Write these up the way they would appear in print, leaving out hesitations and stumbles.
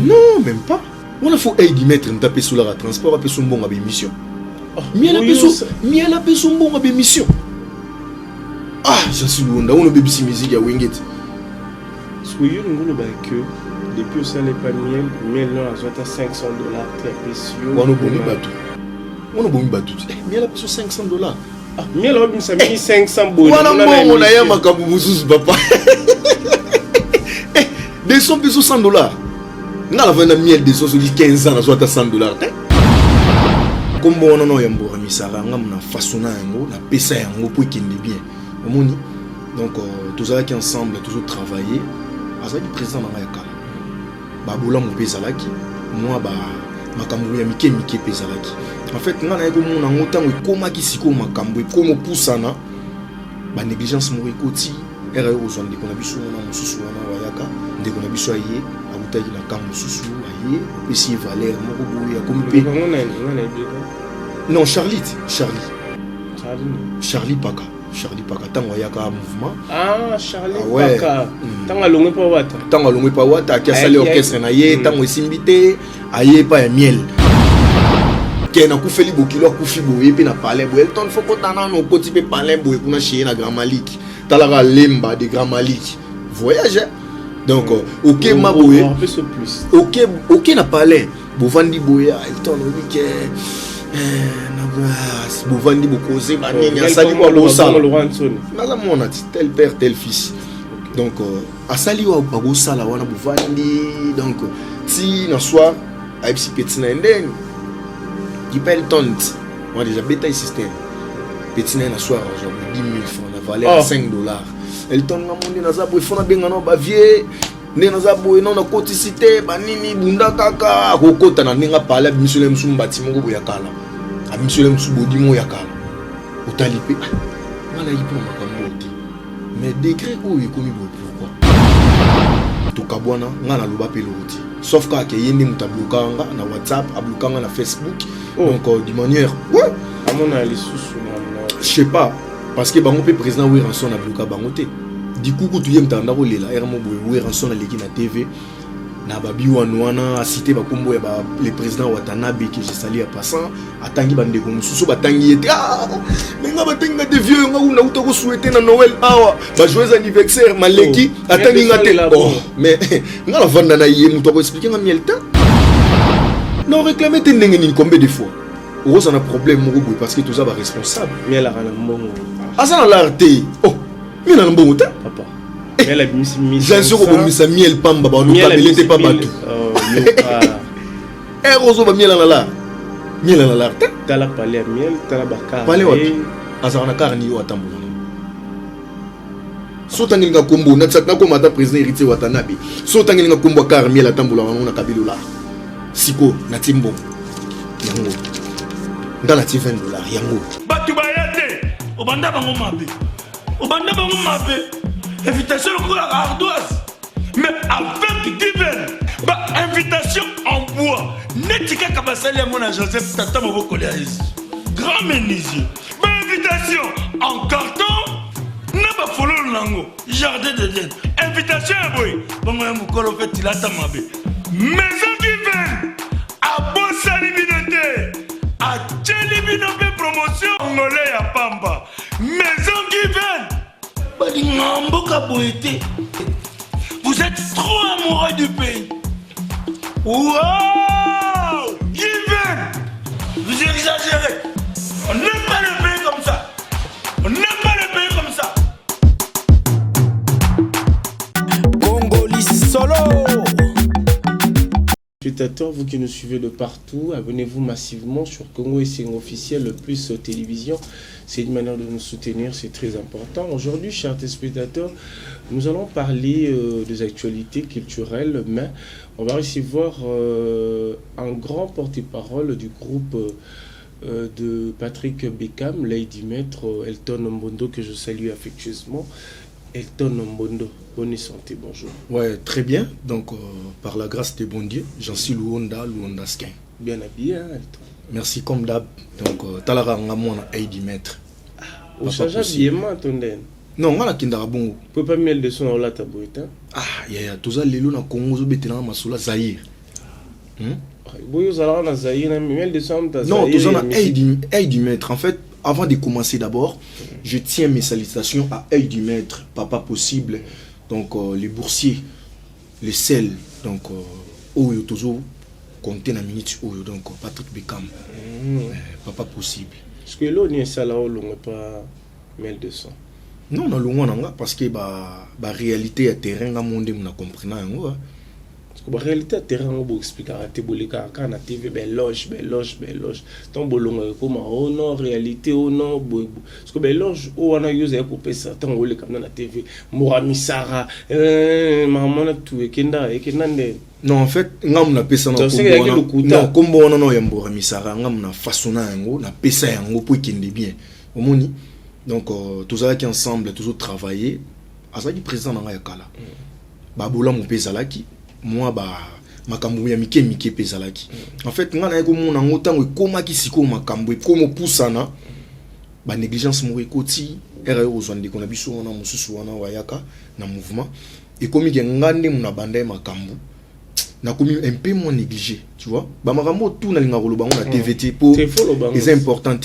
Non, même pas. On a faut aider mettre un tapé sous la transport, après son bon à émission. Mais elle a fait son bon à émission. Ah, j'en suis loin. On a bébé si musique à Winget. Soyez nous que depuis ça n'est pas miel non à $500 très précieux. On a bon bateau. On a bon bateau. Mais elle a payé $500. Ah, miel on ça 1500 bon. On a ya makabu mususu papa. Des sont plus $100. Nga la venda miel des sont 15 ans soit à $100. Comme on a yambo misara nga na façonna yango na pesa yango pour qu'il ne bien. Omoni. Donc tous qui ensemble toujours travailler. Azali président na yakala. Babola mo pesalaki. Moi ba makambo ya mike pesalaki. En fait nga na yeko mona ngotango ekomaki siko makambo ekomo pusana. Ba négligence mo ekoti. Era ozwa ndeko na biso na mususu wana wayaka. Ndeko na biso aye abutaki na kambo susu aye. Pesi Valère moko boye akomi pe. Non, Charlie Paka. Charlie Paka tango yaka mouvement. Ah, Charlie Paka. Tango longwe pa wata. Tango longwe pa wata qui a sali orchestre na ye tango simbité aye pa ya miel. Kena ku feli bokilo ku fibo ye pe na palais bo Elton faut ko tana no koti pe palais bo kuna chez na Grand Malik. Talaka lemba de Grand Malik. Voyage. Donc OK maboye. OK na palais. Bo vandi boya Elton obike Bouvandi Bokose, Asali Wabosala. Naza mona tel père, tel fils. Donc, Asali Wabosala, wana Bouvandi. Donc, si na soir, Aipsi Petina Nden, il paye le ton. Moi déjà, bétail système. Petina na soir, genre 10 000 francs, la valeur à $5. Elle tombe dans mon Nazabo, il faut na bengano bavier. Nazabo, non, na coticité, banini, bunda kaka, kokota na ninga pala, monsieur Lemsum bâtiment, boyakala. Monsieur Lemsubodi Moyakala. Otalipe. Voilà, il peut m'accompagner. Mais degré où il est commis pourquoi? Tout Kabwana, on a l'oba peloti. Sauf qu'à qu'il y ait des tabloukanga na WhatsApp, abloukanga na Facebook. Donc, de manière. Ouais. À mon avis, je sais pas. Parce que on peut président Ouéranson na blouka bangote. Du coup, tu y es m'tanda ko lela. Eramo Ouéranson na leki na TV. Na babi wana a cité bakombo ya ba le président Watanabe que j'ai sali à passant atangi bande ko mususu batangi ete mais nga batenga de vieux nga una uta ko souhaiter na Noël awa ba joyeux anniversaire maleki atangi nga te mais nga la vanda na yé muto ko expliquer nga miel ta non réclamer te ndenge ni combien de fois on a un problème moko boy parce que tout ça ba responsable miel la mbongo asa na l'arté miel na mbongo ta papa mais la j'ai sûr que misa miel pamba ba no kabelete pa batu eh rozo ba miel na la tala palais miel tala bakar palais wa asa na karni yo atambola so tanginga kombo na tsaka ko mata président héritier Watanabe so tanginga kombo kar miel atambola na kabelula siko na timbo yango ndala ti $20 yango batu bayate obanda bango mabe invitation pour la ardoise mais avec divine invitation en bois netika kabasali à mon Joseph Tata Moboko grand menuisier invitation en carton na ba follow nango jardin de Dieu invitation boy bongo ya mukolo fait tilata mabe maison divine a bosali binote a tcheli binote promotion ngolé ya pamba maison divine. Vous êtes trop amoureux du pays. Wow! Given! Vous exagérez. On n'aime pas le pays comme ça. Congolais solo! Spectateurs, vous qui nous suivez de partout, abonnez-vous massivement sur Congo et c'est officiel le plus télévision. C'est une manière de nous soutenir, c'est très important. Aujourd'hui, chers téléspectateurs, nous allons parler des actualités culturelles, mais on va recevoir un grand porte-parole du groupe de Patrick Beckham, Lady Maître, Elton Mbondo, que je salue affectueusement. Elton Mbondo, bonne santé, bonjour. Ouais, très bien. Donc, par la grâce de bon Dieu, j'en suis Luonda Skin. Bien habillé, hein, Elton. Merci comme d'hab. Donc, Talara Ngamona Aidi Maître. Au change d'habillement, Tonden. Non, on a kindara bon. Peut pas mettre de son dans la taboute. Ah, ya ya, toza lelo na Congo zo betena masula Zaïre. Non, tous en a œil du maître. En fait, avant de commencer d'abord, je tiens mes salutations à œil du maître, Papa Possible, donc les boursiers, les sels, donc Oyo toujours compter la minute Oyo, donc Patrick Beckham, Papa Possible. Est-ce que l'on est ça là où l'on n'est pas 1200? Non, non, l'on parce que la réalité à terrain, à monde on a compris na yango. La réalité à terrain on peut expliquer à Tébolika quand na TV loge. Tant bolonga comme oh non réalité oh non parce que loge oh on a usé pour payer ça tant on le comme na TV Morami Sara maman na tout et kenda nde. Non, en fait, ngam na pesa na kombo. Non, kombo non yambora misara ngam na façon na yango na pesa yango pour kende bien. Omoni. Donc tous qui ensemble toujours travailler. Azaki président na yakala. Ba bola mon pezalaki. Moi makambo ya mike pezalaki. En fait, ngana yako mona ngotango koma kisiko makambo komo pusana. Ba négligence mo ekoti erreur ozwande kona biso na mususu wana wayaka na mouvement. Et comme il y a ngande mona banda makambo. Na commis un peu moins négligé, tu vois. Ba makambo tout na linga koloba on a TVT pour les importants.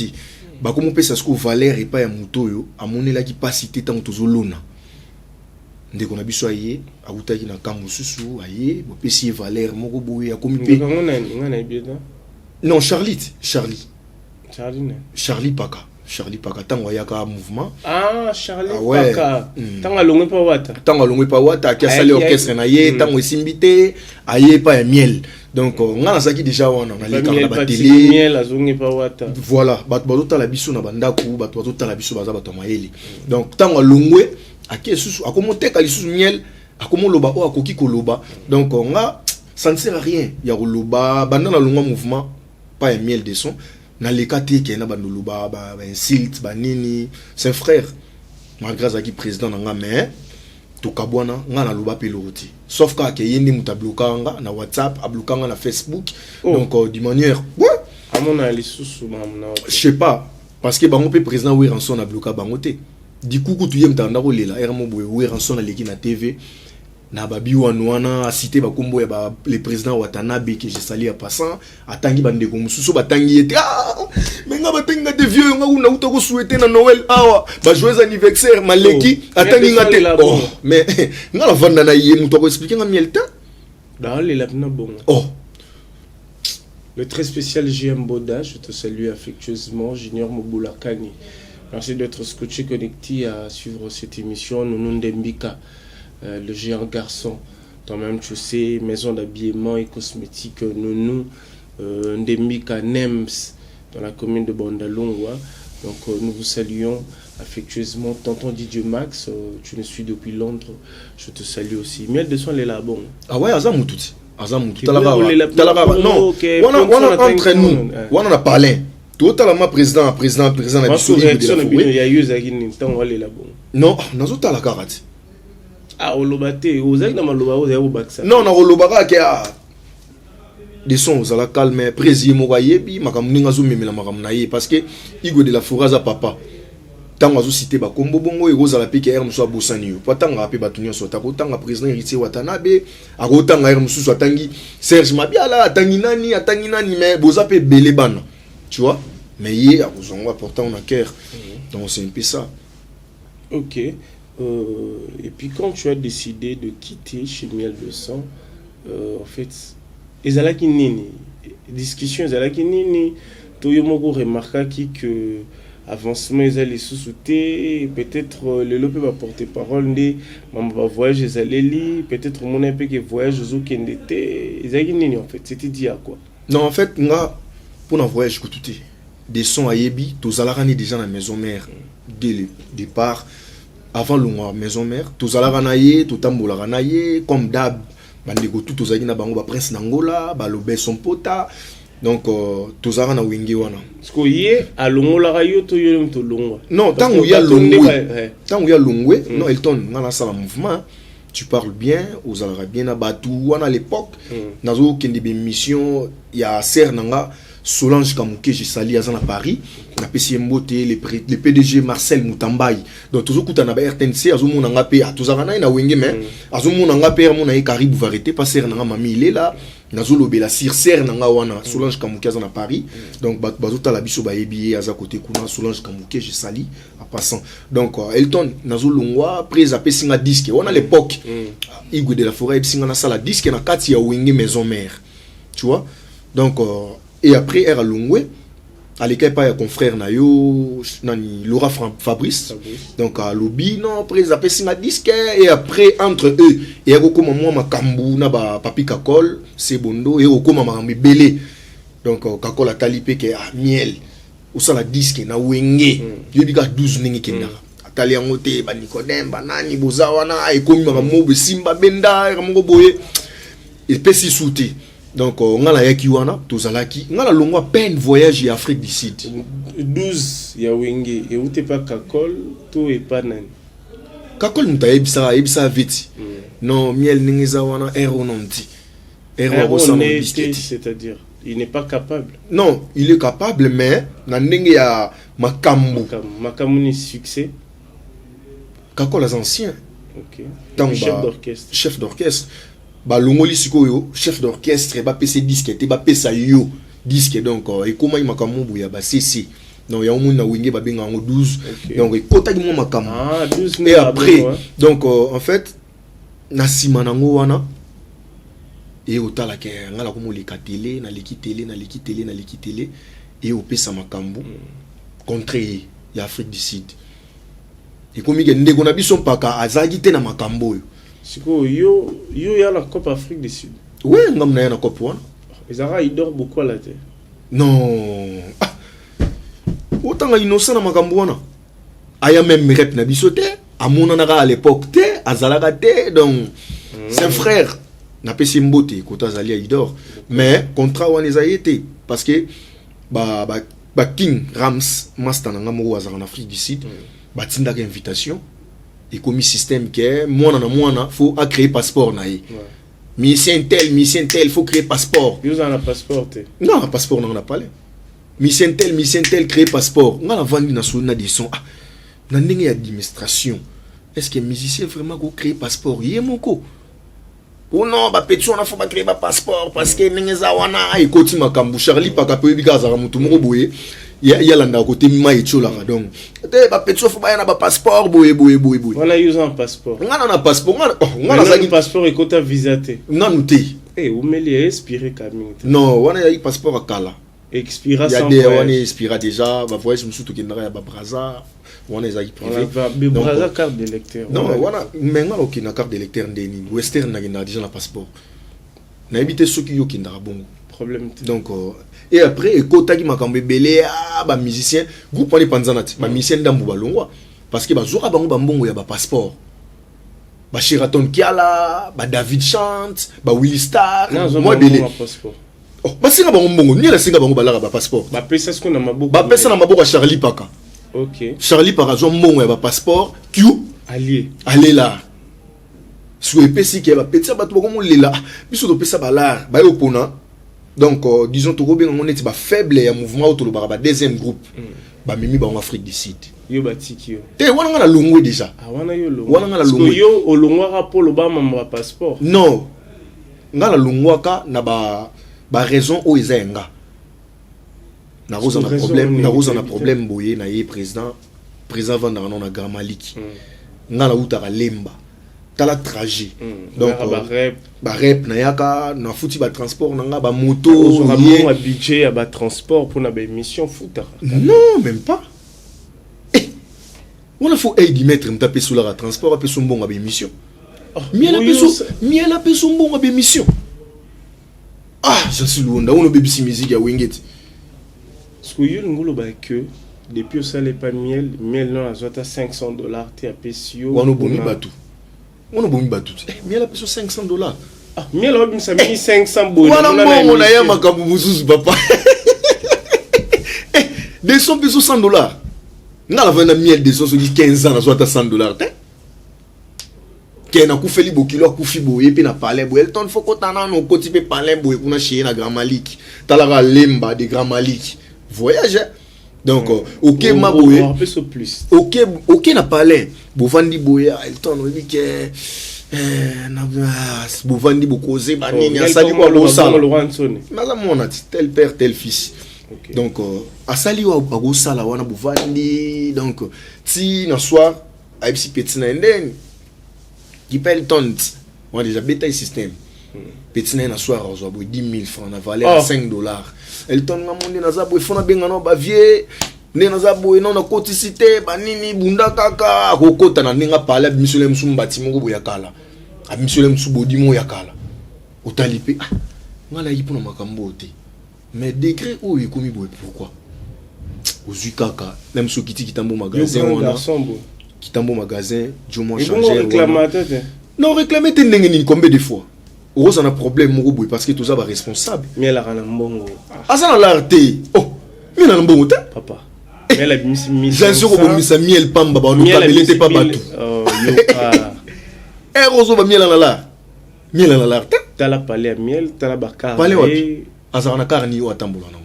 Ba comme on peut ça ce que valeur et pas ya moto yo amonela ki pas cité tant tozolona. Ndeko na biso aye abutaki na kambo susu aye bo pesi valeur moko boye ya commis pe. Non, Charlie Paka tango yaka mouvement. Ah, Charlie Paka. Tango longwe pa wata qui a sali orchestre na ye tango simbité aye pa ya miel. Donc ngana saki déjà wana na leka na télé miel azongi pa wata. Voilà, bato la biso na bandaku, bato la biso baza bato mayeli. Donc tango longwe aki susu akomoteka lisusu miel akomo loba o akoki koloba. Donc nga ça ne sert à rien ya koloba banda na longwa mouvement pas un miel de son. Na lekati ke na banduluba ba insulte ba nini c'est frère malgré ça qui président nga mais to kabwana nga na luba peloti sauf que yende mutabloka nga na WhatsApp abloka nga na Facebook. Donc d'une manière ouais amona lisusu mamna je sais pas parce que bango pe président oui ranson na bloka bangote du coup tu yem tanda ko lela era mo boye oui ranson na leki na TV na babi wana a cité ba kombo ya ba le président Watanabe que j'ai sali à passant atangi bande ko mususu batangi ete mais nga batenga de vieux nga una uta ko souhaiter na Noël awa ba joyeux anniversaire maleki atangi nga te mais nga la vanda na yé muto ko expliquer nga mielta dans les lapina bon le très spécial JM Boda, je te salue affectueusement Junior Mobula Kani. Merci d'être scotché connecté à suivre cette émission Nounou Ndembika. Le géant garçon, toi-même tu sais, maison d'habillement et cosmétiques Nounou, Ndembika Nems, dans la commune de Bandalongwa. Donc nous vous saluons affectueusement. Tonton Didier Max, tu nous suis depuis Londres, je te salue aussi. Miel de soin, les là bon. Ah ouais, Azamoutout. Non, entre nous, on a parlé. Totalement président la non, nous autres la carte. Ah, olobate, ozaki na maloba ozayo baksa. Non, na olobaka ke des sons aux la calme président mokayebi makamninga zo memela makamna ye parce que Igo de la Fouraza papa. Tango azo cité ba kombo bongo ekozala pe ke muso abosani yo. Patanga pe batunyo sota ko tanga président héritier Watanabe, akotanga muso atangi Serge Mabiala, atangi nani mais boza pe belebana. Tu vois? Mais hier akozongo important on a cœur. Donc c'est un peu ça. OK. Et puis quand tu as décidé de quitter chez Miel de Sang, en fait, ezalaki nini discussion ezalaki nini toyomoko remarqua que avancement ezali sous-souté peut-être le lope va porter parole de mamba voyage ezaleli peut-être mon un peu que voyage zo kendete ezalaki nini en fait c'était dit à quoi? Non en fait nga pour un voyage que tout est des sons à yebi tozalaka ni déjà na maison mère dès le départ. Avant le maison mère, tous allons naïe, tout tambola naïe, comme d'hab, bandego tout aux na bango ba prince n'Angola, ba lobe son pota, donc tous allons na wingi wana. Parce que yé à longola rayo to yé to longo. Non, tant où il y a longwe, non Elton, na sala mouvement, tu parles bien, aux allons bien à Batou, wana à l'époque, nazo kendi be mission, il y a ser nanga Solange Kamouké Gisali à Paris na pesi mbote le PDG Marcel Moutambaï donc toujours kuta na RTNC azomona ngape atuzarana na wenge mais azomona ngape mona e Caribou varité passer na mami il est là nazolobela sirser na nga wana Solange Kamouké à Paris donc bazota la biso ba yebi aza côté kuna Solange Kamouké Gisali en passant donc Elton nazolongwa prise a pesi nga disque on a l'époque Igwe de la Forêt singa na sala disque na kati ya wenge maison mère tu vois donc et après era longwe à l'école pas confrère na yo nani Laura Fabrice donc à lobby non prise a pesi nga disque et après entre eux et ekoma moi makambu na ba papi Kakol c'est bondo et ekoma makambu belé donc Kakol atali pe ke miel ou ça la disque na wenge yebika 12 ningi kenda atali yango te ba Nicodème ba nani bozawana ekomi makambu be simba benda makambu boye et pesi souté donc on a la yakiwana tozalaki on a la longue peine voyage en Afrique du Sud 12 ya wenge et où t'es pas Kakol tout est pas nan Kakol nta ebisa vite non miel ningeza wana ero nonti ero c'est-à-dire il n'est pas capable non il est capable mais na ndenge ya makambu ni succès Kakol les anciens OK donc chef d'orchestre balongoli sikoyo chef d'orchestre ba PC disque te ba pesa yo disque donc et comment il makamu ya ba CC donc ya omuna wenge ba benga ngo 12 donc et kota ki mo makamu 12 et après donc en fait na sima nango wana et otala ke ngala ko mo leka télé na leki télé et au pesa makambu contre ya Afrique du Sud et comme il ndeko na biso mpaka azagi te na makambo yo ya la Coupe Afrique du Sud. Oui, ngam na na Coupe wana. Ezara il dort beaucoup à la tête. Non. Autant nga innocent na makambo wana. Aya même rep na bisote, amona na à l'époque te, azalaka te donc c'est frère. Na pesi mbote kota zali il dort. Mais contrat wana ezayete parce que ba King Rams Master na ngamo azala en Afrique du Sud. Ba tindaka invitation. Et comme système que moi faut créer passeport naï mission tel faut créer passeport vous en a passeport non passeport on a pas mission tel créer passeport on a vendu national disons na ndenge administration est-ce que musicien vraiment ko créer passeport yemoko ou non ba petso on a faut pas créer passeport parce que ndenge za wana et koti makambu Charlie paka pe bikaza mutu moko boye ya landa côté ma echola donc te ba petso faut ba na ba passeport boye voilà ils ont un passeport ngana na passeport ngana za ki passeport et kota visa te ngana te ou mais les expiré caming non wana ya passeport akala expira sans voyage wana expira déjà ba voyage musutu kindara ya ba Braza wana za privé ba Braza carte d'électeur non wana menga okina carte d'électeur ndeni western na kinda déjà na passeport na habité ceux qui yo kindara bongo problème donc et après ekotaki makambo belé ba musicien groupe wani panzanati ba musicien ndambu balongwa parce que bazoka bango bambongo ya ba passeport ba Sheraton Kiala ba David Chant ba Willy Star moi belé passeport ba singa bango mbongo ni la singa bango balaka ba passeport ba pesa ce qu'on a maboko ba pesa na maboko Charlie Paka OK Charlie Paka zo mbongo ya ba passeport Q allez là soué pesi ki ba petsa ba to ko lela biso to pesa balar ba yopona. Donc, disons, tout bien on est faible et un mouvement autour de deuxième groupe. Mimi en Afrique du Sud. Yo batikio. Te wana la longue déjà. Ah wana yo longue. Wana la longue. Yo o longue rapport le ba ma passeport. Non. Nga la longue ka na ba raison o izenga. Na roza na problème boye na ye président Vandana na Gramaliki. Nga la uta ka lemba. Tala trajet donc ba rep na yaka na futi ba transport na nga ba moto on a un budget à ba transport pour na ba émission futa non même pas on a faut aider mettre me taper sur la transport après son bon ba émission miela peso bon ba émission je suis loin on be bisi musique ya wingeti ce que yo ngolo ba que depuis ça les pas miel non azota $500 te a pesio on bomi batu on a bomi batu miela peso $500 miel on ça 1500 bon on a ya makabu mususu papa des sont peso $100 na la vendre miel des sont 15 ans azota $100 te Qui na koufeli bokilo koufi boye pe na palais boye. Elton faut kotana no koti pe palais boye kuna chez na Grand Malik. Talara lemba de Grand Malik. Voyage. Donc OK ma boye. OK na palais. Bovandi boye Elton on dit que bovandi bokoze banini asali kwa bosala. Maza mona tel père tel fils. Donc asali wa bosala wana bovandi donc si na soir aipsi petina ndeni qui paye le ton on a déjà bétail système petina na soir on a 10 000 francs na valeur $5 el ton na monde na zabo ifona benga no ba vie ne na zabo no na coticité banini bunda kaka kokota na ninga pala bimisole msumbati mo bo yakala abimisole msubodi mo yakala otalipe ngala yipona makambo te mais degré où il komi boy pourquoi ozui kaka même so kiti kitambo magasin wana kitambo magasin du moins changer non réclamer te ndengeni combien de fois on a problème mo boy parce que tout ça va responsable mais la kana mbongo asa na l'arté oh mais na mbongo ta papa mais la mi j'ai sûr que misa miel pamba ba no kabelete pas batou oh yoka rozo ba miel na la tala palais miel tala bakar palais wapi azana karni o atambola na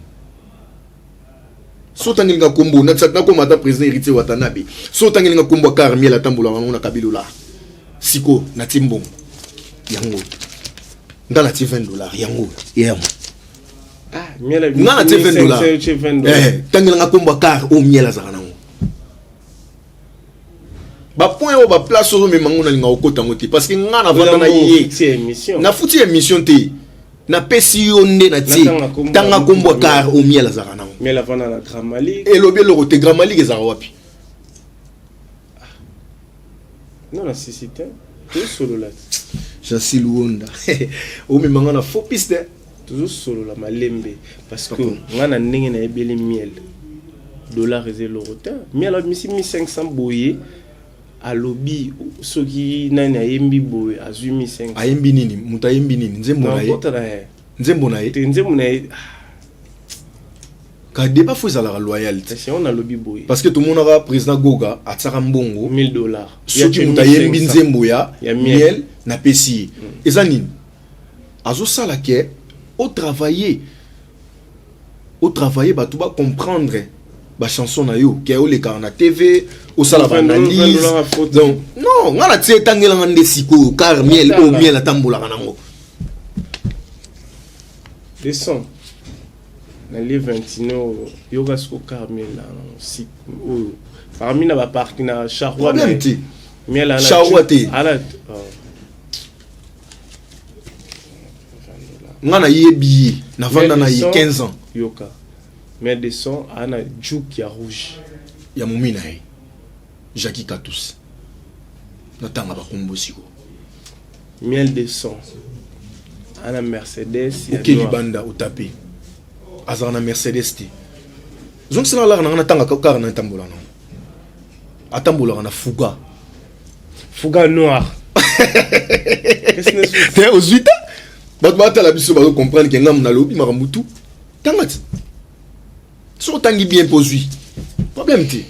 so tangelinga kombo na tsatna ko mata président héritier watanabe so tangelinga kombo kar miel atambola na kabilo la siko na timbong yango ndala ti $20 yango yemo miel na ti $20 tangelinga kombo kar o miel azana na ba point o ba place o me mango na linga okota ngoti parce que ngana vanda na yé na futi émission te na pesi onde na ti tanga kombo kar o miel azana na miel avana na Grand Malik et lobi lo te Grand Malik ezara wapi non la cité tout solo là Jansi Luonda o me manga na faux piste toujours solo la malembe parce que ngana ndenge na ebeli miel dollar et l'euro miel a mis 1500 boye à lobby soki nani ayembi boye a 1500 ayembi nini muta ayembi nini nzembo na ye ka débat faut la loyauté si on a lobby boye parce que tout le monde a président Goga a tsaka mbongo $1000 soki muta ayembi nzembo ya miel na pesi ezanini azo sala ke au travailler ba tout ba comprendre ba chanson na yo ke o le ka na TV au sala ba analyse donc non ngala tse tangela ngande siko car miel o miel atambola kanango descend na les 29 yoga sko car miel na si o parmi na ba parti na charwa miel na charwa te ala ngana yebi na vanda na 15 ans yoka mais de son ana juk ya rouge ya mumina e Jackie Katous na tanga ba kombosiko miel de son ana Mercedes ya Kelly Banda utape azana Mercedes ti zonk sala la na tanga ka na tambola na atambola na fuga noir qu'est-ce que c'est t'es aux 8 ans bata la biso ba comprendre que ngam na lobi makambutu tangati so tangi bien posé problème ti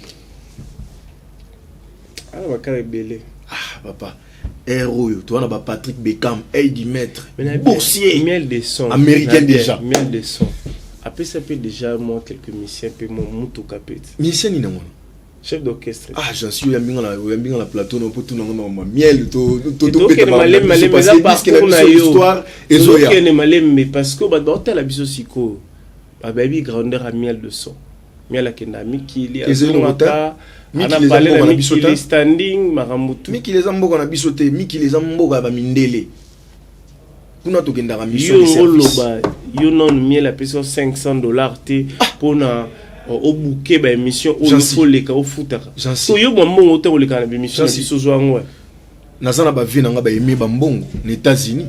va caribélé papa héros toi on a Patrick Beckham Eddie Maître boursier miel de son américain déjà miel de son après ça peut déjà moi quelques musiciens peu mon muto capet musicien ni na moi chef d'orchestre j'en suis yambinga la plateau no poto na ngoma miel to que malem parce que na histoire et zoya que malem parce que ba dans la biso siko ba baby grandeur à miel de son miel akendami ki li azomata ana parlé na biso standing maramutu miki les amboka na biso te miki les amboka ba mindele kuna to kenda ka mission de service yo non miel a peso $500 te pona au bouquet ba émission au faut les ka au futaka so yo mbongo ote o le ka na émission biso zo ngwe nazana ba vie nanga ba aimé ba mbongo na États-Unis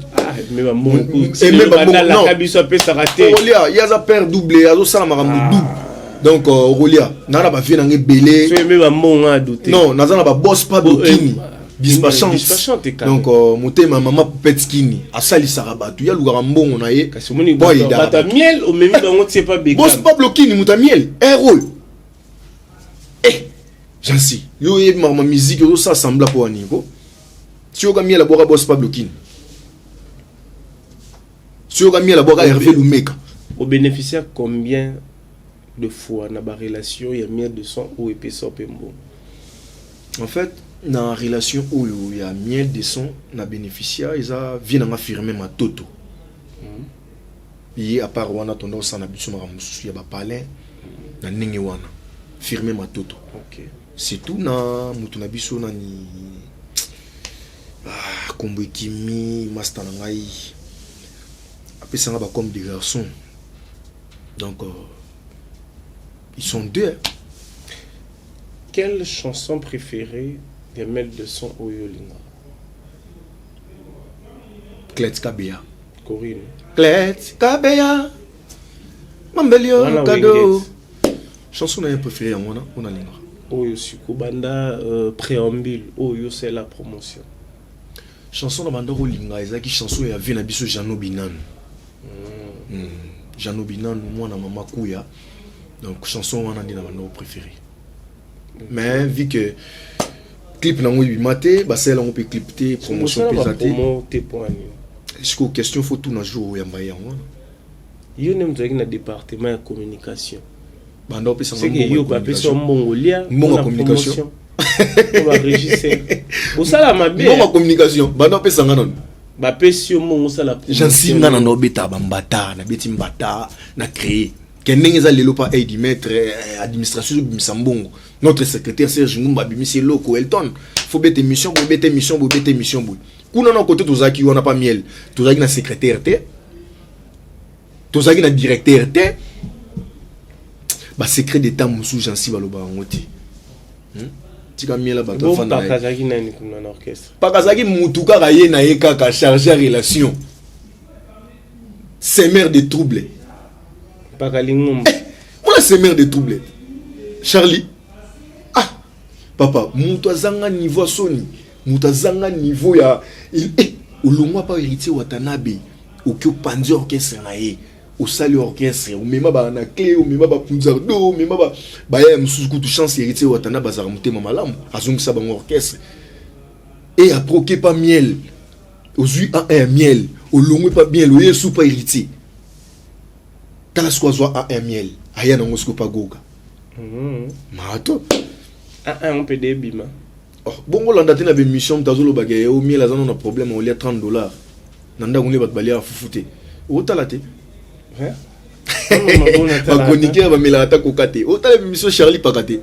mais ba mbongo aimé ba mbongo la kabiso pesa raté olia yaza père doublé azo sala makambo double donc olia nana ba vie nanga belé so aimé ba mbongo a douter non nazana ba boss pas bokini dispatchante donc motema mama petskini asali sarabatu ya luga mbongo na ye kasi moni bata miel o memi bango tie pas beka boss pas bloquini muta miel héros jansi yo e ma musique yo ça sembla pour aniko Si on a mis la boire boss Pablo Kin. Si on a mis la boire Hervé Lumeka. Au bénéficiaire combien de fois dans la relation il y a mieux de son ou épaisseur pembo. En fait, dans la relation où il y a mieux de son, na bénéficiaire, ils viennent affirmer ma toto. Et à part wana tondo sana biso ma mususu ya ba palin na ningi wana firmer ma toto. OK. C'est tout na mutu na biso na ni kombo kimi master na ngai. Après ça va comme des garçons. Donc ils sont deux. Quelle chanson préférée des maîtres de son Oyolinga? Clet Kabea. Corinne. Clet Kabea. Mambelio cadeau. Chanson n'a préférée à moi, on a linga. Oyo Sukubanda préambule. Oyo c'est la promotion. Chanson na banda Olinga, ezaki chanson ya vina biso Jano Binan. Jano Binan, moi na mama Kouya. Donc chanson wana ndi na banda préférée. Mais vu que clip na ngoi maté, ba celle on peut clipter promotion pesaté. Est-ce que question faut tout na jour ya mbaya wana? Yo nem zaki na département de communication. Banda opesa c'est que yo ba pesa mongolia mon communication. On va régisseur. Pour ça la mabe. Mon communication, banda opesa ngana. Ba pesa mongo ça la. Jansi ngana no beta bambata, na beti mbata, na créer. Kendenge za lelo pa aide maître administration Bisambongo. Notre secrétaire Serge Ngumba bimisi loko Elton. Faut bête mission, bo bête mission, bo bête mission bo. Kuna na côté tozaki on a pas miel. Tozaki na secrétaire té. Tozaki na directeur té. Ba secret d'état musu jansi baloba ngoti. Tika miela ba to fanda. Pas kazaki na ni kuna na orchestre. Pas kazaki mutuka ka ye na ye kaka chargé relation. C'est mère de troubles. Pas Kalingum. Voilà c'est mère de troubles. Charlie. Ah, papa, mutazanga niveau soni. Mutazanga niveau ya ulungwa pa héritier Watanabe. Okyo pandi orchestre na ye. Au sali orchestre, ou même ba na clé, ou même ba punzardo, ou même ba ya msuku tu chance héritier Watanabe bazara mutema malamu. Azungu sa ba orchestre. Et a proqué pas miel. Ozui un miel. Ulungwa pas miel, ou yesu pas héritier. Tala squazo un miel. Aya na ngosko pa goga. Mato. On peut débima. Oh, bongo landa tena be mission tazolo bagaye o miel azana na problème on lia $30. Nanda ngule bat balia fufute. O talate. Hein? Ba konike ba mela ata kokate. O tala be mission Charlie pakate.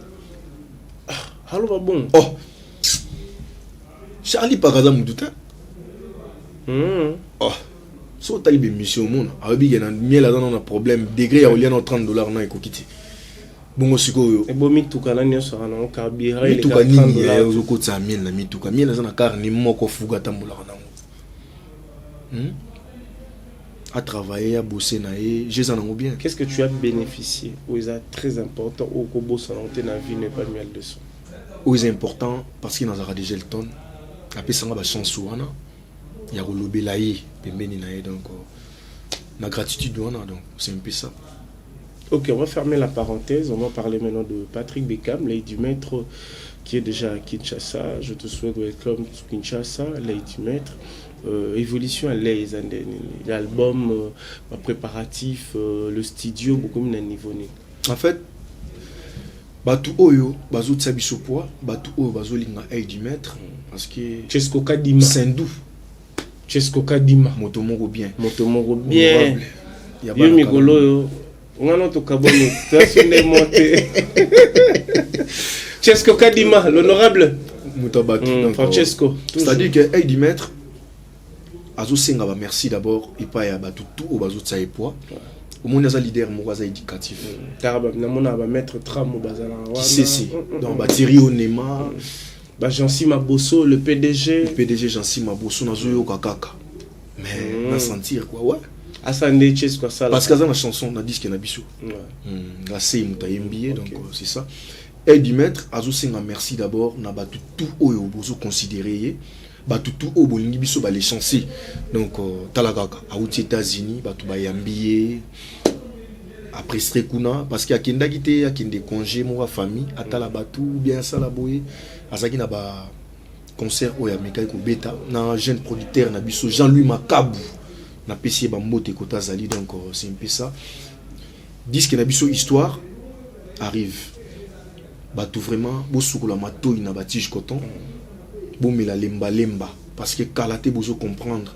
Halo ba bon. Oh. Charlie pakaza muduta. Oh. So tali be mission mona. Abi gena miel azana na problème degré ya o lia na $30 na ekokiti. Bongo sikoyo e bomi tukana nyoso ana o carburant ile ka nini ozokotsa miel na mituka miel na zana car ni moko fuga tambola nango à travailler à bosser na e je ça nango bien. Qu'est-ce que tu as bénéficié ou est très important au kobo santé na vie n'est pas miel de son ou est important parce qu'il nazara déjà le ton après ça ba chance wana ya kolobela ye pembeni na e donc ma gratitude wana donc c'est un peu ça. Ok, on va fermer la parenthèse. On va parler maintenant de Patrick Bekam, Lady Maître, qui est déjà à Kinshasa. Je te souhaite welcome to Kinshasa, Lady Maître. Évolution à l'aise, l'album, préparatif, le studio, beaucoup de niveau. En fait, Batu Oyo, Bazo Tsabisopoa, Batu Oyo, Bazo Linga Lady Maître, parce que. Chesko Kadima. Sendou. Chesko Kadima. Motomoro bien. Motomoro bien. Yo Migolo. On a notre cabane, Chesko Kadima, l'honorable Francesco. C'est-à-dire que Aïdi Maître, Azo Senga va merci d'abord, et pas à Batu tout au Bazo Tsaïpoa. Au moins, il y a un leader éducatif. Tarabam, va mettre tram au bazar. Si. Donc, Thierry Onema. Jansi Mabosso, le PDG. Le PDG Jansi Mabosso, Nazo Yoka Kaka. Mais, on a sentir quoi, ouais. Parce que dans la chanson, on a dit qu'il y a un bisou. La c'est MBA, donc c'est ça. Et du maître, Azo Senga merci d'abord, n'a pas tout au bozo considéré, tout au bolingi biso ba les chancer. Donc talagaka, à aux États-Unis, tout ba MBA. Après Strekuna, parce qu'il y a kenda gité, il y a kende congé, moi famille, atala batu, bien ça la boye, azaki na ba concert oya mekai ko beta na jeune producteur na biso Jean-Louis Makabu na pesi ba mbote kota zali donc c'est un peu ça disque na biso histoire arrive bato vraiment bosukula matoi na batige coton bomela lemba lemba parce que kalaté bozo comprendre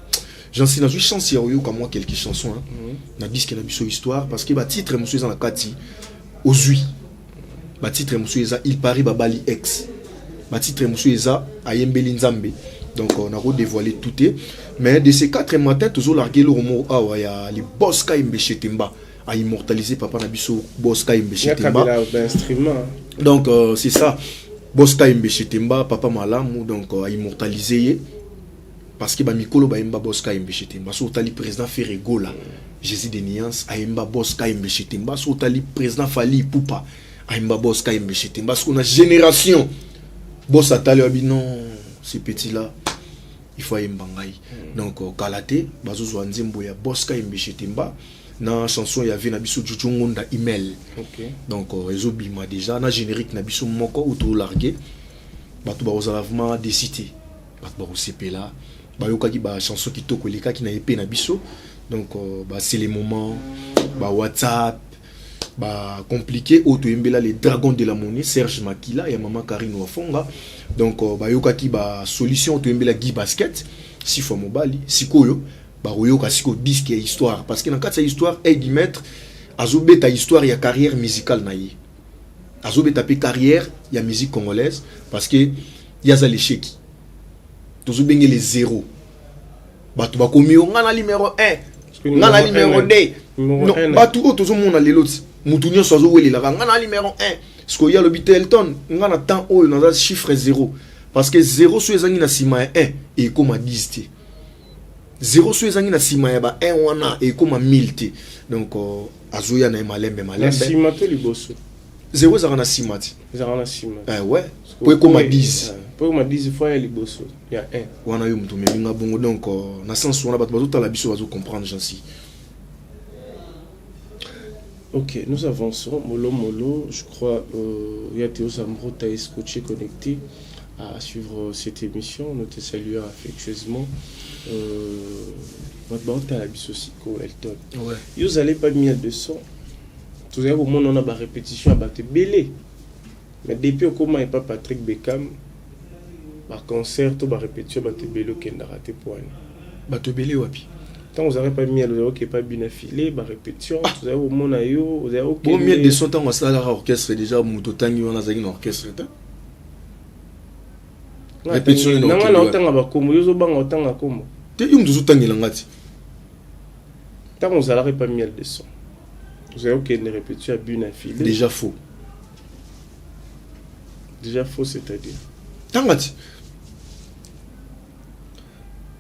j'en sais na une chance ya oyo comme moi quelques chansons hein na disque na biso histoire parce que ba titre monsieur dans la kati ozui ba titre monsieur eza il parie babali ex ba titre monsieur eza ayembeli nzambe donc on a redévoilé tout mais de ces 4 matins toujours largué le romo ah ya les boss Kaimbe Chetemba a immortalisé papa na biso boss Kaimbe Chetemba donc c'est ça boss Kaimbe Chetemba papa malamu donc a immortalisé parce que ba mikolo ba imba boss Kaimbe Chetemba so tali président Ferregola Jésus de Niance a imba boss Kaimbe Chetemba so tali président Fali Poupa a imba boss Kaimbe Chetemba parce qu'on a génération boss atali abi non ces petits là il faut imba ngai donc kalaté bazo nzembo ya boss Kaimbe Chetemba na chanson ya vi na biso Juju Ngonda email donc ezo bima déjà na générique na biso moko auto largué bato ba osavement décité bato ba osepela ba yokaki ba chanson ki toko leka ki na épée na biso donc bah c'est les moments bah WhatsApp bah compliqué auto embela les dragons de la monnaie Serge Makila et maman Karine Wafonga donc bah yokaki ba solution auto embela Guy Basket si fois mobali sikoyo ba yoka siko disque et histoire parce que dans quatre histoire et d'y mettre azobe ta histoire ya carrière musicale na yi azobe ta carrière ya musique congolaise parce que ya za l'échec tous bengi les zéros batu bakomi ngana numéro 1 ngana numéro 2 non batu tous mona leloti mutu nyonso azowelela ngana numéro 1 parce que ya le Elton ngana temps oyo na chiffre 0 parce que 0 so ezangi na sima ya 1 et comme 10 te 0 so ezangi na sima ya ba 1 wana et comme 1000 te donc azoya na malembe na sima to liboso 0 zara na sima ti zara na sima ouais pour comme 10 pour ma 10 fois ya liboso ya 1 wana yo mutu melinga bongo donc na sens wana bato bazo tala biso bazo comprendre jansi. Ok, nous avançons mollo je crois il y a Théo Zambro t'as scotché connecté à suivre cette émission nous te saluons affectueusement notre banque à la biso Siko Elton ouais vous allez pas mis de son tout à l'heure au monde on a ba répétition à battre belé mais depuis comment est pas Patrick Beckham par concert tout ba répétition battre belé qui n'a raté pour battre belé wapi tant vous avez pas mis le qui est pas bien affilé ba répétition tout à l'heure au monde ayo vous avez OK bon mieux de son temps on ça la orchestre déjà muto tangi on a zaki na orchestre ta répétition non on entend ba komo yo zo banga otanga komo te yum duzu tangi langati tant vous allez pas mis de son vous avez OK une répétition à bien affilé déjà faux c'est-à-dire tangati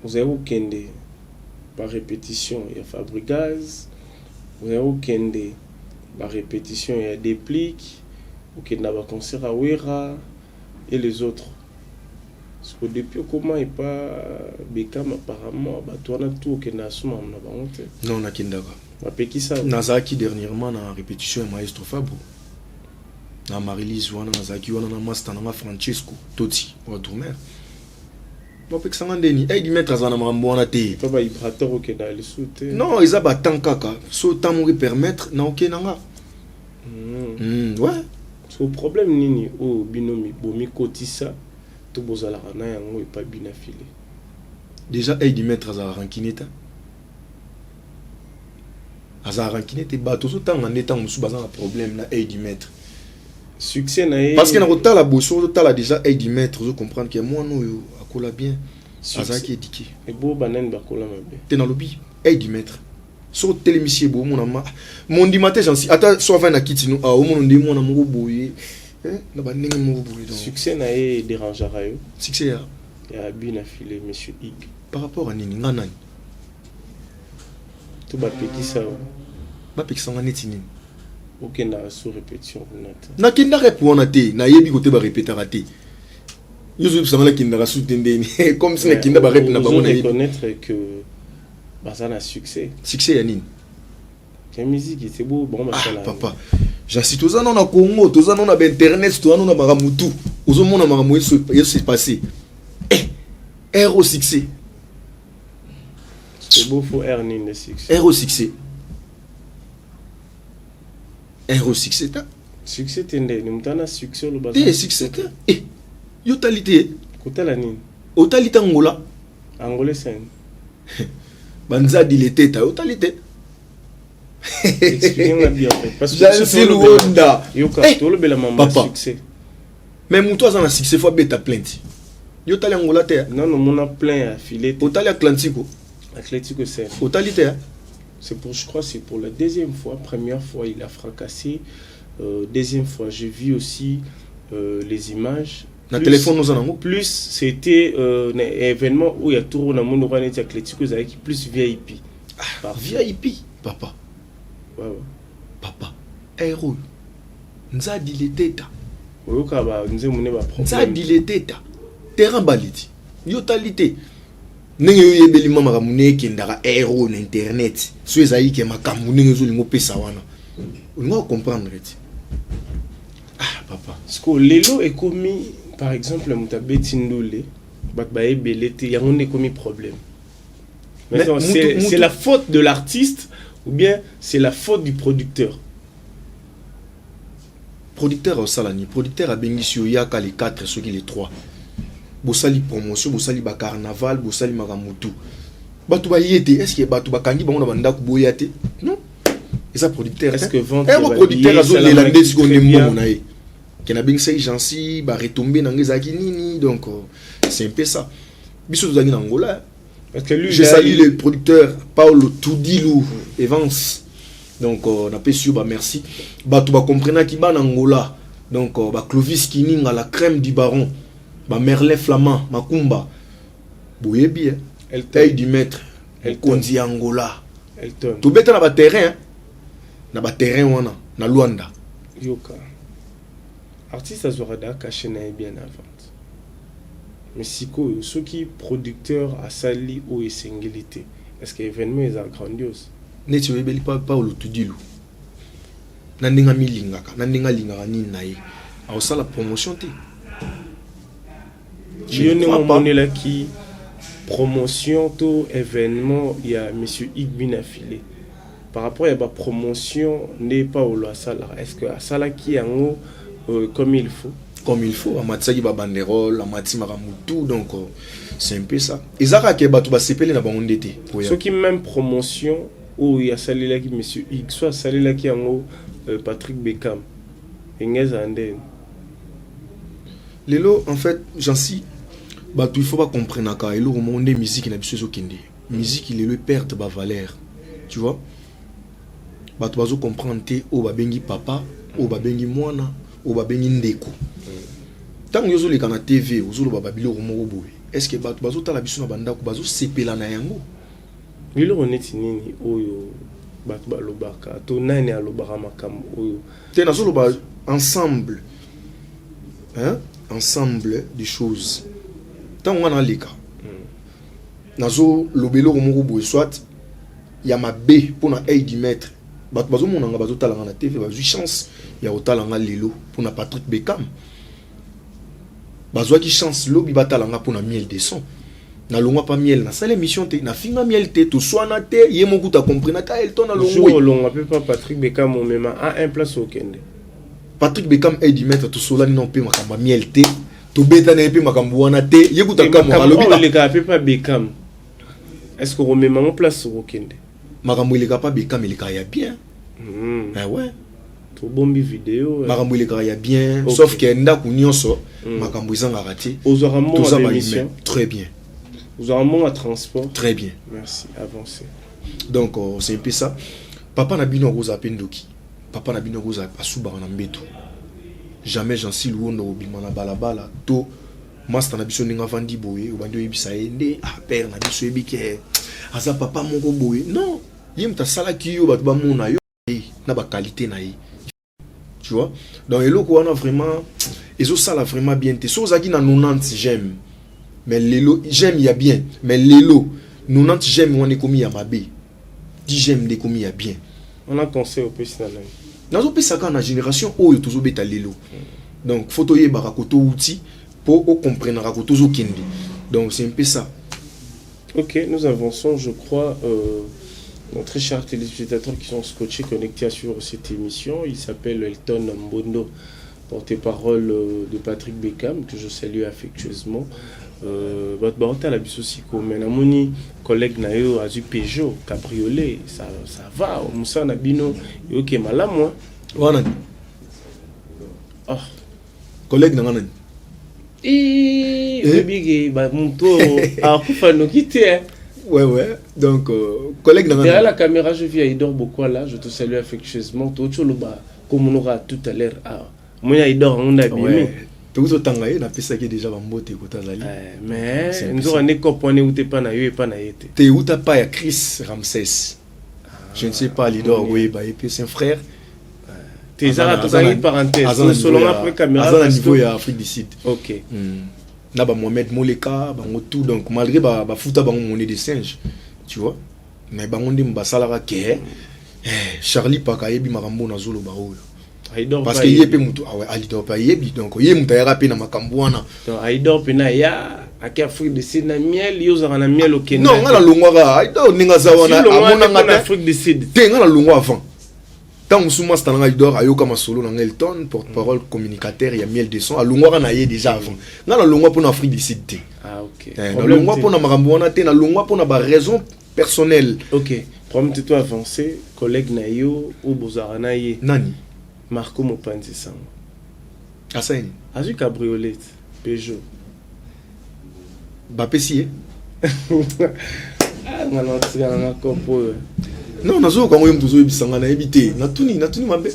vous avez aucun des par répétition il y a Fabregas vous avez aucun des par répétition il y a Déplique aucun n'a pas concert à Wera et les autres parce que depuis comment il pas Beckham apparemment bah toi on a tout aucun n'a souvent on a pas honte non on a kindaka bah qui ça Nazaki dernièrement na répétition maestro Fabro na Marie-Lise wana Nazaki wana na master na Francesco Totti wa tourner bon pe sanga ndeni ay di mettre azana mambo wana te pas ba vibrateur OK dans le soute non ils a ba tankaka so tamouri permettre na OK nanga ouais so problème nini o binomi bomi kotisa to bozala na yango et pas bien affilé déjà ay di mettre azana rankineta azana rankineta ba to so tanga ndeta musu bazana problème na ay di mettre succès na parce que na kotala boso totala déjà ay di mettre zo comprendre que moi no yo akola bien azaki édiqué et beau banane bakola mabe te na lobby ay di mettre so télémissier bo mon ama mon dimanche j'en si ata so va na kitino a o mon ndi mon amour boye na ba ndenge mo boye donc succès na dérangera yo succès ya bien affilé monsieur Ig par rapport à nini nganani tout ba petit ça ba pekisa ngani nini OK na sous répétition na kinda répondre te na yebi côté ba répéter raté nous sommes là kinda rasu tendeni comme si na kinda ba répéter na ba mona reconnaître que bah ça na succès ya nini la musique c'est beau bon papa j'assiste aux ans na Congo tous ans na internet tous ans na maramutu aux mona maramu se passé R au succès. C'est beau, faut R ni le succès. R au succès. R au succès. Succès, t'es né. Nous t'en succès le bazar. T'es succès. Eh, yotalité. Côté la nine. Otalité Angola. Angolais c'est. Banza dilité ta yotalité. Expliquez-moi bien en fait. Parce que c'est le Wanda. Tout le bel maman succès. Mais mon toi, ça a succès fois bête plainte. Yotali Angola te. Non, non, mon a plein à filer. Otali Atlantico. Atlantico c'est. Otalité. C'est pour, je crois, c'est pour la deuxième fois. Première fois, il a fracassé. Deuxième fois, j'ai vu aussi les images. Le téléphone nous en avons. Plus c'était un événement où il y a tout le monde qui Atlantico avec plus VIP. Ah, VIP, papa. Ouais, ouais. Papa. Héros. Nous a dit les têtes. Oui, nous avons nous a dit les têtes. Terrain baliti. Yotalité. Nenge yebeli mama kamune kendara héros na internet. So ezayi ke makamu nenge zo lingo pesa wana. On va comprendre. Ah papa. Parce que lelo est commis par exemple mutabeti ndole bakbaye belete yango ne commis problème. Maintenant c'est la faute de l'artiste ou bien c'est la faute du producteur. Producteur au salani, producteur a bénisio yaka les 4 ceux qui les 3. Bosali promotion, bosali ba carnaval, bosali magamutu. Batu ba yete, est-ce que batu ba kangi bango na banda ku boyate? Non. Et ça producteur est-ce que vendre producteur azo lelande seconde mo na ye. Kena bingsa agency ba retomber na ngezaki nini donc c'est un peu ça. Biso tozangi na Angola. Parce que lui je salue le producteur Paulo Tudilou Evans. Donc on a su bah merci. Batu ba comprendre ki ba na Angola. Donc ba Clovis Kininga la crème du baron. Ba Merlin Flamand Makumba. Boyebi elle taille du maître. Elle kondi Angola. Elton. Tout beta na ba terrain. Na ba terrain wana na Luanda. Yoka. Artiste azorada caché na bien avant. Mais si ceux qui producteurs à sali ou et singulité. Est-ce que l'événement est grandiose? Neti webeli pa Paulo Tudilou. Nandinga milingaka, nandinga lingaka nini na ye. A osala promotion te. Je ne sais pas qui promotion tout événement il y a monsieur Igmin affilé. Par rapport à la promotion n'est pas au la salle. Est-ce que la salle qui est en haut comme il faut? Comme il faut, Amatsagi ba banderole, Amati Maramutu, donc c'est un peu ça. Et Zara qui ba tuba sepele na bango ndete. Ceux qui même promotion où il y a salé là qui monsieur X, soit salé là qui en haut Patrick Beckham. Engez Anden. Lelo en fait, j'en suis bah il faut pas comprendre car il au monde des musique na biso kende. Musique il est le perte ba valeur. Tu vois? Bah tu vas comprendre te o ba bengi papa, o ba bengi mwana, o ba bengi ndeko. Tant que vous avez TV, vous avez babilo romo. Est-ce que vous avez la biso na banda ko bazo sepela na yango? Il honnête nini oyo batu balobaka to nani alobaka makam oyo. Te na zo ba ensemble. Hein? Ensemble des choses. Tant on a leka. Nazo lobelo romo boy soit ya mabe pour na aide du maître. Batu bazo monanga bazo talanga na TV bazo chance ya otalanga lelo pour na Patrick Beckham. Bazwa qui chance lobi batalanga pour na miel de son. Na longwa pas miel na sale émission te na finga miel te to soana te ye moku ta comprendre ka Elton na longwa. Jour longa peut pas Patrick Beckham au même à un place au Kende. Patrick Beckham est du maître to solani non pe makamba miel te to beta na pe makambo wana te ye kuta ka mo lobi ba le ka peut pas Beckham. Est-ce qu'on remet en place au Kende? Makambo il ka pas Beckham il ka ya bien. Ah ouais. Trop bon vidéo. Makambo il ka ya bien sauf que nda ku nyonso makambo izanga raté. Aux aramons à l'émission. Très bien. Vous avez un mot à transport. Très bien. Merci. Avancez. Donc, c'est un peu ça. Papa n'a bino rosa pendoki. Papa n'a bino rosa asuba na mbeto. Jamais j'en suis loin au bimana balabala. To, master n'a biso ninga vandi boye. Ou bandi yebisa ende. Ah, père n'a biso yebike. Asa papa moko boye. Non. Yem ta sala ki yo bat ba mona yo. Na ba qualité na yi. Tu vois? Donc, eloko wana vraiment. Ezo sala vraiment bien. Te so zaki na 90 j'aime. Mais l'élo, j'aime, il y a bien. Mais l'élo, 90 j'aime, on est commis à ma baie. 10 j'aime, on est commis à bien. On a conseil au pays dans la dans génération, où il y a toujours l'élo. Donc, photo y barakoto outil pour comprendre rakoto zo kendi. Donc c'est un peu ça. Ok, nous avançons, je crois, nos très chers téléspectateurs qui sont scotchés, connectés sur cette émission. Il s'appelle Elton Mbondo, porte-parole de Patrick Beckham, que je salue affectueusement. Votre barotte à la bisosiko, mais mon collègue Nayo a eu Peugeot, cabriolet, ça va, Moussa Nabino, ok, malam moi. Voilà. Ah. Collègue Nanganan. Bébé, bah, mon tour, à Koufano quitter. Ouais. Donc, collègue Nanganan. Derrière la caméra, je vis à Idor Bokwala, je te salue affectueusement. Comme on aura tout à l'heure. Moi, Idor, on a bien. Tout le temps, on a fait ça qui est déjà en beauté. Mais, nous avons un copain où tu n'es pas na et pas na été. Tu es où tu pas Chris Ramsès. Je ne sais pas, l'Idor, oui, et puis c'est un frère. Tu es à la parenthèse. Selon après caméra. À niveau de l'Afrique du Sud. Ok. Là, Mohamed Moleka, tout. Donc, malgré que Fouta, on est des singes. Tu vois. Mais on dit que Salara Ké, Charlie Pakayebi Marambo Nazolo Baoul. Parce que yé pe mutu alidor pa yebi donc yé mutayara pe na makambwana donc aidor pe na ya Afrique du Sud na miel yo za na miel au Kenya non ngala longwa aidor ninga zawana amona ngata Afrique du Sud te ngala longwa avant tant suma stana aidor ayoka masolo na Elton porte-parole communicateur ya miel de son alongwa na yé déjà avant ngala longwa pour Afrique du Sud te ok na longwa pour na makambwana te na longwa pour na ba raison personnelle ok promets-toi avancer collègue na yo ou bozara na yé nani Marco Mopanzi Sango. Assaini. Azu cabriolet, Peugeot. Bapesi. Non, nazo quand on tuzo bisanga na ebité. Na tuni mabe.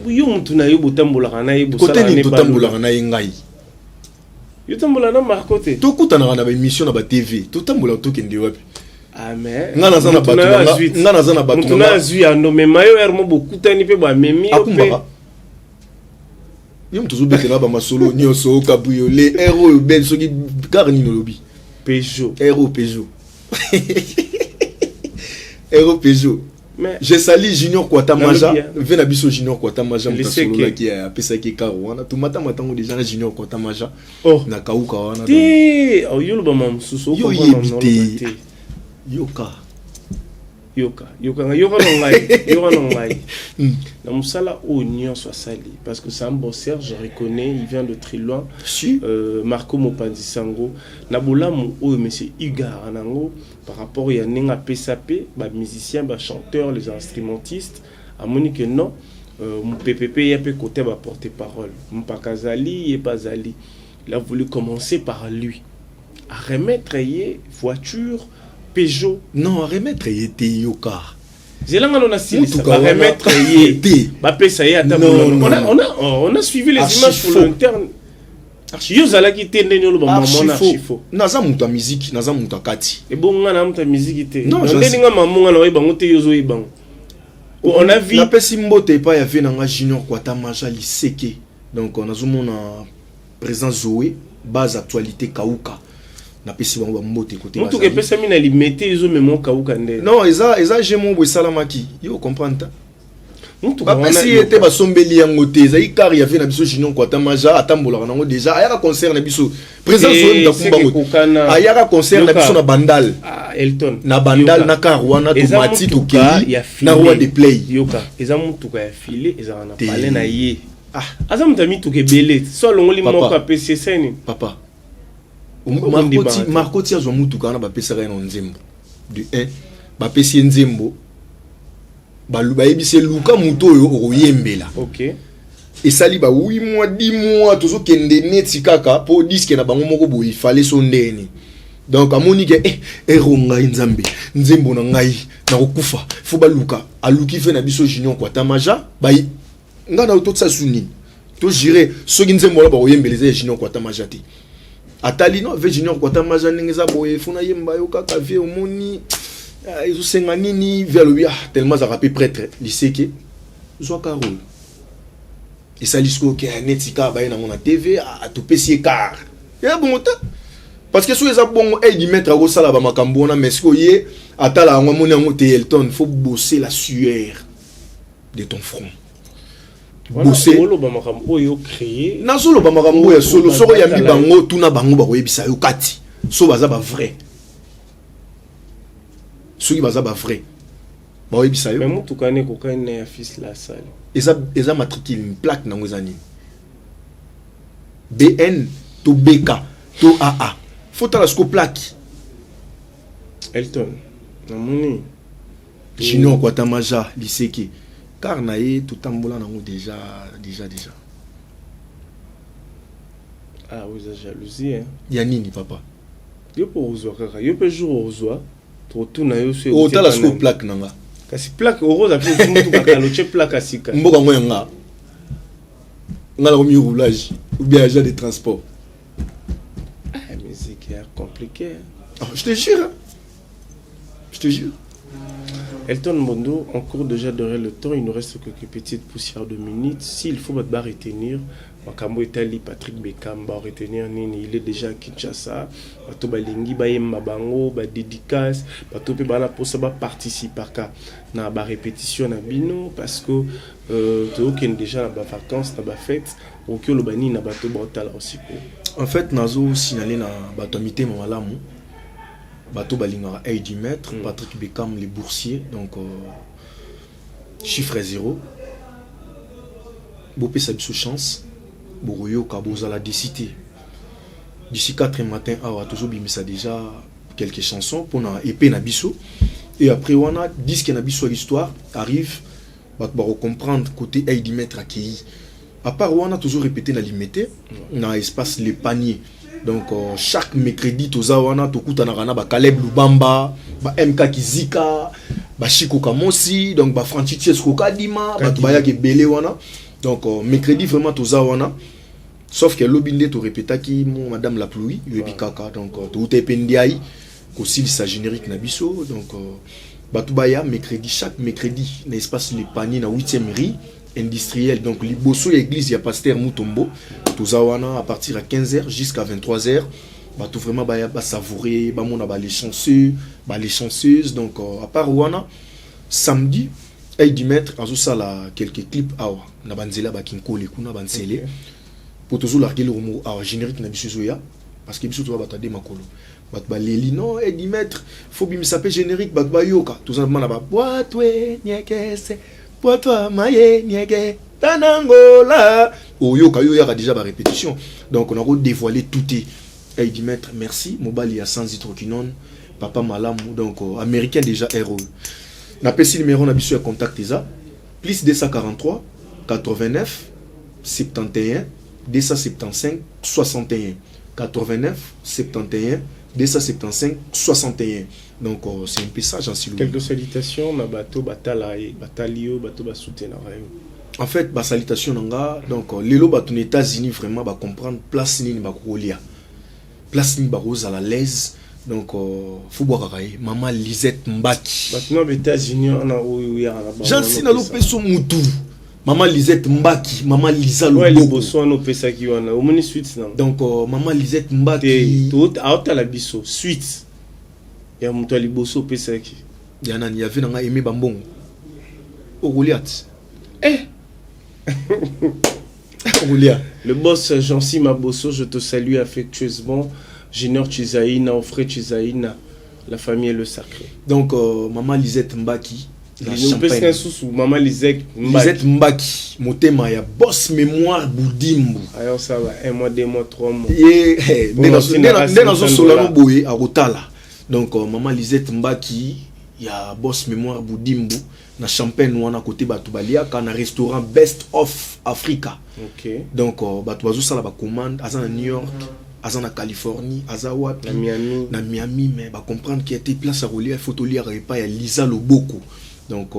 Yo mutu na yo botambola na yo bosala ne botambola na ngai. Yo tambola na Marco te. To kutana na ba émission na ba TV. To tambola to kende wapi. Ah mais ngana zana batu ngana zui ando mais mayo ermo bokutani pe ba memi pe yom tuzo betela ba masolo nyoso cabriolet héros ben soki garni no lobby Peugeot mais je salue Junior Kwata Maja vena biso Junior Kwata Maja mutasolo la ki a pesa ki karwana tumata matango déjà Junior Kwata Maja na kauka wana ti o yolo ba mamsuso ko yebite Yoka nongai. La musala oignon soit sali parce que c'est un bosseur, je reconnais, il vient de très loin. Marco Mopanzi Sango, Nabola mo monsieur Igar Anango par rapport à Nenga PSAP, ba musicien, ba chanteur, les instrumentistes, à Monique non, mon PPP y a peu côté ba porte-parole, mon Pakazali et pas Zali. Il a voulu commencer par lui à remettre voiture Peugeot. Non, à remettre y yoka. J'ai là on a remettre y on a suivi les images pour l'interne. Yo zala ki tende nyolo ba maman archifo. Naza muta musique, naza muta kati. Et bon nga na muta musique te. Non, je ndeni nga maman na oyiba ngote yozo yiba. On a vu la pesi mbote pa ya ve na nga Junior Kwata Maja liseke. Donc on a zomona présent Zoé, base actualité Kauka. Na pesi bango mbote côté mutu ke pesa mina limete izo memo Kauka nde. Non, eza jemo bo salamaki. Yo comprendre ta. Mutu ba pesi était ba sombeli yango te. Za ikar ya ve na biso Junior Kwata Maja atambola nango déjà. Ayaka concert na biso. Présent Zoé ndakumbango. Ayaka concert na biso na Bandal. Elton. Na Bandal na Karwana to Mati to Kili. Na roi de play. Yoka. Eza mutu ka file eza na parler na ye. Azam tami to ke belé. Solo ngoli moko apesi seni. Papa. Marco tia zo mutu kana ba pesa na nzembo. Du 1 ba pesi nzembo. Ba yebise luka mutu oyo oyembela. OK. Et sali ba 8 mois 10 mois tozo kende neti kaka po disque na bango moko bo il fallait son ndeni. Donc amoni ke eronga nzambe nzembo na ngai na okufa fo ba luka aluki fe na biso Junior Kwata Maja ba ngana utotsa suni to jire soki nzembo la ba oyembeleze Junior Kwata Maja ti atali no ve Junior Kwata Maja ngeza boye funa yemba yo kaka vie omoni izo senga nini vers le tellement ça rapide prêtre liseke zo karol et ça lisco ke netika ba na mona TV a to pesi car ya bon ta parce que si les abons et d'y mettre au salaba makambona mais ce que atala ngwa moni ngote Elton faut bosser la sueur de ton front bosser créé nazolo ba makambo ya solo soko ya mbibango tuna bango ba koyebisa yo kati so baza ba vrai soki baza ba vrai ba koyebisa yo mais mutu kane ko kane ya fils la salle eza matricule une plaque nango ezani BN to BK to AA faut tala sko plaque Elton namoni Junior Kwatamaja liseki car naye tout tambola nango déjà ah oui ça jalousie hein ya nini papa yo po ozwa kaka yo pe jour ozwa to tuna yo se o tala sko plaque nanga kasi plaque oroza pe mutu kaka lo che plaque asika mboka ngoya nga ngala komi roulage ou bien agent de transport mais c'est compliqué oh, je te jure Elton Mondo, on court déjà derrière le temps, il nous reste quelques petites poussières de minutes. S'il faut va retenir, Makambo Italie, Patrick Beckham va retenir Nini, il est déjà à Kinshasa. Bato balingi ba yemba bango, ba dédicace, bato pe bana pour ça ba participer na ba répétition na bino parce que to ken déjà na ba vacances, na ba fête, au que le bani na bato botala aussi. En fait, nazo signaler na bato mité malamu. Bato Balingara 10 mètres, Patrick Beckham les boursiers, donc chiffre 0. Bopé sa sous chance, Boroyo Kaboza la décité. D'ici 4 matin, à toujours bimisa déjà quelques chansons pour na épée na biso. Et après on a disque na biso l'histoire arrive, va comprendre côté 10 mètres accueilli. À part on a toujours répété la limité, dans l'espace les paniers. Donc chaque mercredi tozawana tokuta na rana ba Caleb Lubamba, ba MK Kizika, ba Chiko Kamosi, donc ba Francis Kokadima, ba Baya ke belé wana. Donc mercredi vraiment tozawana. Sauf que l'obinde to répéta ki mon madame la pluie, yebi kaka donc to utependiai ko sil sa générique na biso donc batubaya mercredi chaque mercredi na espace les paniers na 8e rue industriel donc liboso église ya pasteur Mutombo tozawana à partir à 15h jusqu'à 23h bah tout vraiment ba savourer ba mona ba les chanceux ba les chanceuses donc à part wana samedi ay du maître azo sala quelques clips awa na banzela ba kinko le kuna bansele pour toujours larguer le mot awa générique na biso ya parce que biso to ba tade makolo ba ba leli non ay du maître faut bim s'appelle générique ba ba yoka tout simplement na ba boitwe nyekese pour toi maye niege tanangola oyoka yo ya déjà ba répétition donc on a dévoilé tout et il dit maître merci mobali ya sans hydroquinone papa malamu donc américain déjà héros na pesi numéro na biso ya contact ça plus 243 89 71 275 61 89 71 275 61 donc c'est un peu ça j'en suis quelques salutations na bato batala batalio bato ba soutenir en fait ba salutation nanga donc lelo bato aux États-Unis vraiment ba comprendre place nini ba kolia place nini ba rosa à l'aise donc faut boire kakaye maman Lisette Mbaki bato aux États-Unis on a oya na j'en suis na lopeso mutu maman Lisette Mbaki maman Lisa Lobo ouais liboso no pesa ki wana o moni suite na donc maman Lisette Mbaki tout auta la biso suite ya mutu ali boso pesa ki ya nani ya vina nga aimé bambongo o Goliath Goliath le boss Jean-Si Mabosso je te salue affectueusement Junior Chizaïna Offré Chizaïna la famille est le sacré donc maman Lisette Mbaki maman Lisette Mbaki motema ya boss mémoire Boudimbu alors ça va 1 mois 2 mois 3 mois et dans un solano boye à Rotala donc maman Lisette Mbaki ya boss mémoire Boudimbu na champagne wana côté bato baliaka na restaurant Best of Africa OK donc bato bazo sala ba commande aza na New York aza na Californie aza wapi na Miami mais ba comprendre qu'il y a des places à rouler photo lire pas ya Lisa Loboko donc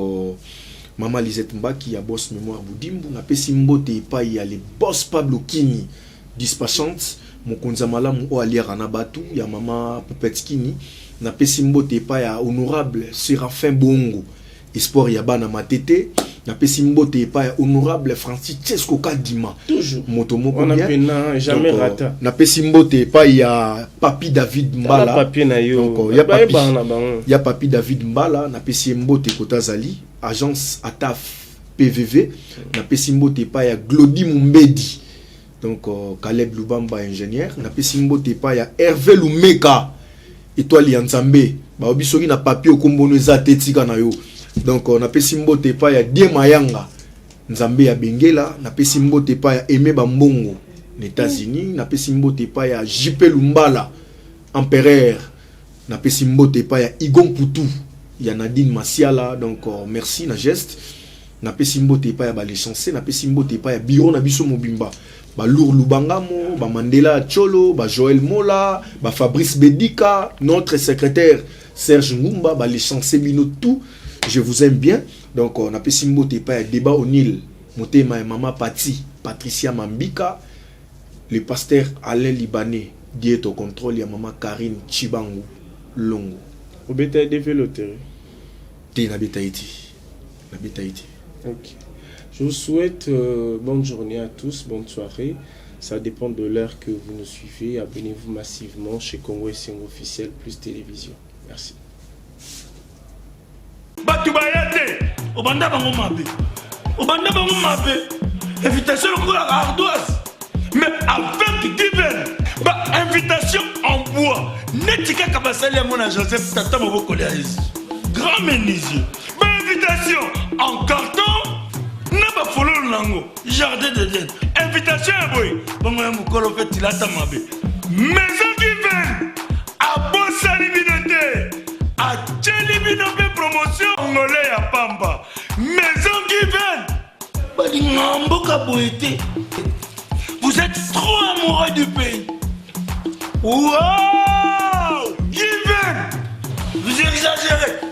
maman Lisette Mbaki ya boss mémoire Boudimbu na pesi mbote pa ya les boss Pablo Kini dispatchante mokonza malamu o aliara na batu ya mama Poupette Kini na pesi mbote pa ya honorable Séraphin Bongo espoir ya bana matete na pesi mbote pa ya honorable Francisco Kadima toujours motomoko on a pena jamais rata na pesi mbote pa ya Papi David Mbala papier na yo donc ya Papi David Mbala na pesi mbote kotazali agence Ataf PVV na pesimbo te pa ya Glody Mumbedi donc Caleb Lubamba ingénieur na pesimbo te pa ya Hervé Lumeka étoile ya Nzambe ba obisoki na papier okombono eza tetika na yo donc na pesimbo te pa ya Die Mayanga Nzambe ya Bengela na pesimbo te pa ya Aimé Bambongo aux États-Unis na pesimbo te pa ya JP Lumbala Empereur na pesimbo te pa ya Igon Poutou ya Nadine Masiala donc merci na geste na pesimbo te pa ya ba licencié na pesimbo te pa ya bureau na biso mobimba ba Lour Lubangamo ba Mandela Cholo ba Joël Mola ba Fabrice Bedika notre secrétaire Serge Ngumba ba licencié bino tout je vous aime bien donc na pesimbo te pa ya Débat O'Neill motema ya Mama Pati Patricia Mambika le pasteur Alain Libanais diète au contrôle ya Mama Karine Chibangu Longo au bétail développé ok. Je vous souhaite bonne journée à tous, bonne soirée. Ça dépend de l'heure que vous nous suivez. Abonnez-vous massivement chez Congo SN officiel plus télévision. Merci. Invitation ardoise, mais avec divine. Invitation en bois. Netika Kabasali à mon Joseph Tata Mobokoléaïs. Grand menuisier. Invitation en carton. N'a pas follow lango. Jardin de Dieu. Invitation à boy. Bon, mon fait il a tamabé. Maison divine. À Bossa Libinoté. À Tchelibinoté promotion. Congolais à Pamba. Maison divine. Badingamboka boité. Vous êtes trop amoureux du pays. Wow! Given! Vous exagérez!